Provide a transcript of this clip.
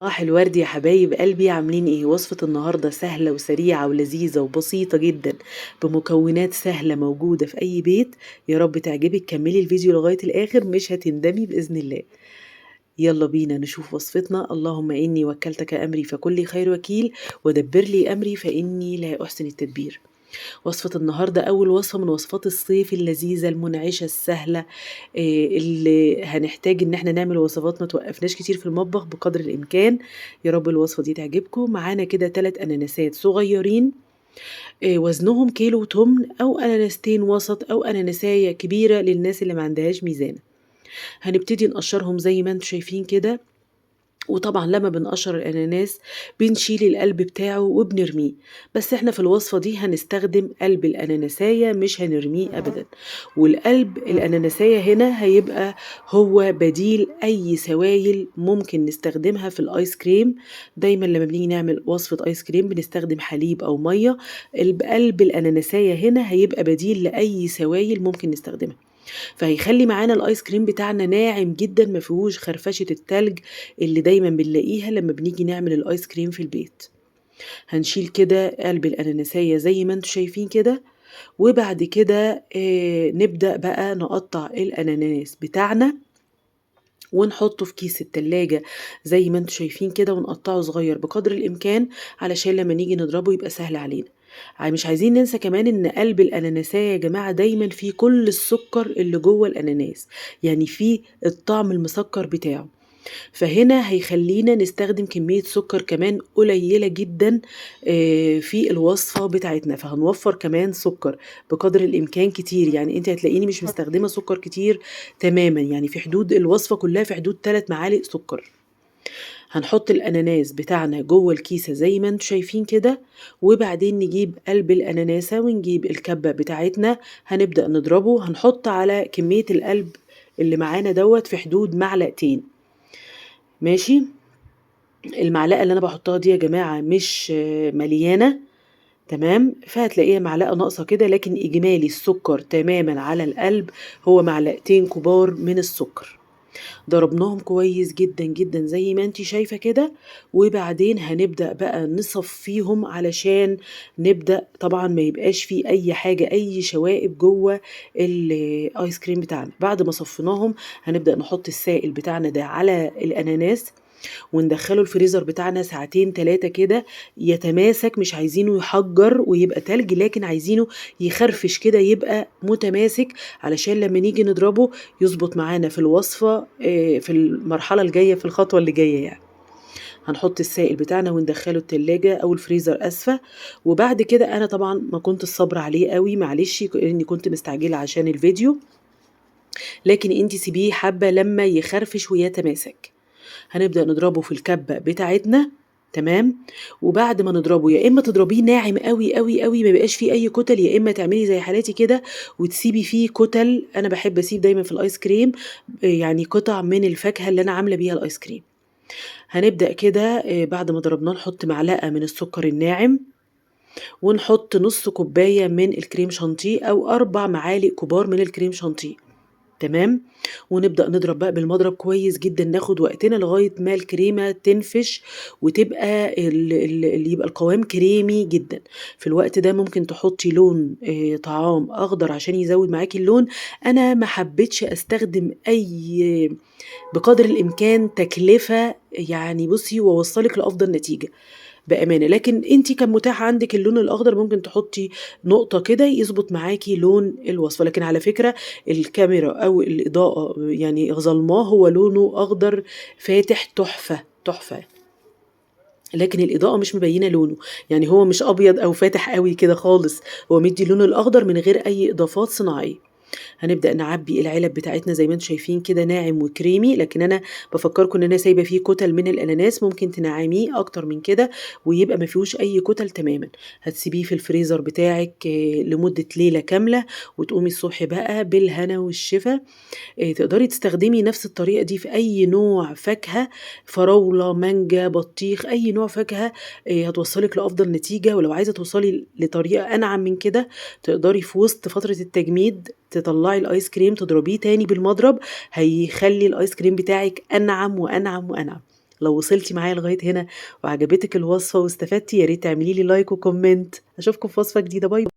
صباح الورد يا حبايب قلبي، عاملين ايه؟ وصفة النهاردة سهلة وسريعة ولذيذة وبسيطة جدا، بمكونات سهلة موجودة في اي بيت. يا رب تعجبك، كملي الفيديو لغاية الاخر مش هتندمي بإذن الله. يلا بينا نشوف وصفتنا. اللهم إني وكلتك أمري فكن لي خير وكيل، ودبر لي أمري فإني لا أحسن التدبير. وصفة النهاردة أول وصفة من وصفات الصيف اللذيذة المنعشة السهلة، اللي هنحتاج إن احنا نعمل وصفات ما توقفناش كتير في المطبخ بقدر الإمكان. يا رب الوصفة دي تعجبكم. معانا كده 3 أناناسات صغيرين، وزنهم كيلو تمن، أو أناناستين وسط، أو أناناساية كبيرة للناس اللي ما عندهاش ميزان. هنبتدي نقشرهم زي ما انتم شايفين كده. وطبعا لما بنقشر الأناناس بنشيل القلب بتاعه وبنرميه، بس احنا في الوصفة دي هنستخدم قلب الأناناساية، مش هنرميه أبدا. والقلب الأناناسية هنا هيبقى هو بديل أي سوائل ممكن نستخدمها في الآيس كريم. دايما لما بنيجي نعمل وصفة آيس كريم بنستخدم حليب أو مية. قلب الأناناسية هنا هيبقى بديل لأي سوائل ممكن نستخدمها، فهيخلي معانا الايس كريم بتاعنا ناعم جدا، ما فيهوش خرفشه التلج اللي دايما بنلاقيها لما بنيجي نعمل الايس كريم في البيت. هنشيل كده قلب الاناناسيه زي ما انتم شايفين كده. وبعد كده نبدا بقى نقطع الاناناس بتاعنا ونحطه في كيس التلاجة زي ما انتم شايفين كده، ونقطعه صغير بقدر الامكان علشان لما نيجي نضربه يبقى سهل علينا. مش عايزين ننسى كمان ان قلب الاناناسية يا جماعة دايما فيه كل السكر اللي جوه الاناناس، يعني فيه الطعم المسكر بتاعه. فهنا هيخلينا نستخدم كمية سكر كمان قليلة جدا في الوصفة بتاعتنا، فهنوفر كمان سكر بقدر الإمكان كتير. يعني انت هتلاقيني مش مستخدمة سكر كتير تماما، يعني في حدود الوصفة كلها في حدود 3 معالق سكر. هنحط الأناناس بتاعنا جوه الكيسة زي ما انتم شايفين كده. وبعدين نجيب قلب الأناناسة ونجيب الكبة بتاعتنا، هنبدأ نضربه. هنحط على كمية القلب اللي معانا دوت في حدود معلقتين. ماشي. المعلقة اللي أنا باحطها دي يا جماعة مش مليانة، تمام، فهتلاقيها معلقة ناقصة كده، لكن إجمالي السكر تماما على القلب هو معلقتين كبار من السكر. ضربناهم كويس جدا جدا زي ما انتي شايفة كده. وبعدين هنبدأ بقى نصفيهم علشان نبدأ طبعا ما يبقاش فيه أي حاجة، أي شوائب جوه الآيس كريم بتاعنا. بعد ما صفيناهم هنبدأ نحط السائل بتاعنا ده على الأناناس وندخله الفريزر بتاعنا ساعتين 3 كده يتماسك. مش عايزينه يحجر ويبقى تلج، لكن عايزينه يخرفش كده يبقى متماسك، علشان لما نيجي نضربه يظبط معانا في الوصفة في المرحلة الجاية، في الخطوة اللي جاية يعني. هنحط السائل بتاعنا وندخله التلاجة او الفريزر اسفة. وبعد كده انا طبعا ما كنت الصبر عليه قوي، معلش اني كنت مستعجلة عشان الفيديو، لكن انتي سيبيه حبة لما يخرفش ويتماسك. هنبدأ نضربه في الكبة بتاعتنا، تمام. وبعد ما نضربه يا اما تضربيه ناعم قوي قوي قوي ما يبقاش فيه اي كتل، يا اما تعملي زي حالاتي كده وتسيبي فيه كتل. انا بحب اسيب دايما في الايس كريم يعني قطع من الفاكهة اللي انا عاملة بيها الايس كريم. هنبدأ كده بعد ما ضربناه نحط معلقة من السكر الناعم، ونحط نص كوباية من الكريم شانتيه او 4 معالق كبار من الكريم شانتيه، تمام. ونبدأ نضرب بقى بالمضرب كويس جدا، ناخد وقتنا لغاية ما الكريمة تنفش وتبقى اللي يبقى القوام كريمي جدا. في الوقت ده ممكن تحطي لون طعام اخضر عشان يزود معاكي اللون. انا ما حبيتش استخدم اي بقدر الامكان تكلفة، يعني بصي ووصلك لافضل نتيجة بأمانة. لكن انتي كان متاح عندك اللون الأخضر ممكن تحطي نقطة كده يظبط معاكي لون الوصفة. لكن على فكرة الكاميرا أو الإضاءة يعني ظلماه، هو لونه أخضر فاتح تحفة تحفة، لكن الإضاءة مش مبينة لونه. يعني هو مش أبيض أو فاتح قوي كده خالص، هو مدي لونه الأخضر من غير أي إضافات صناعية. هنبدأ نعبي العلب بتاعتنا زي ما انتم شايفين كده ناعم وكريمي، لكن انا بفكركم ان انا سايبه فيه كتل من الاناناس، ممكن تنعميه اكتر من كده ويبقى ما فيهوش اي كتل تماما. هتسيبيه في الفريزر بتاعك لمده ليله كامله، وتقومي الصبح بقى بالهنا والشفا. تقدري تستخدمي نفس الطريقة دي في أي نوع فاكهة، فراولة، مانجا، بطيخ، أي نوع فاكهة هتوصلك لأفضل نتيجة. ولو عايزة توصلي لطريقة أنعم من كده تقدري في وسط فترة التجميد تطلعي الآيس كريم تضربيه تاني بالمضرب، هيخلي الآيس كريم بتاعك أنعم وأنعم وأنعم. لو وصلتِ معايا لغاية هنا وعجبتِك الوصفة واستفدتِ، يا ريت تعملي لي لايك وكومنت. أشوفكم في وصفة جديدة، باي.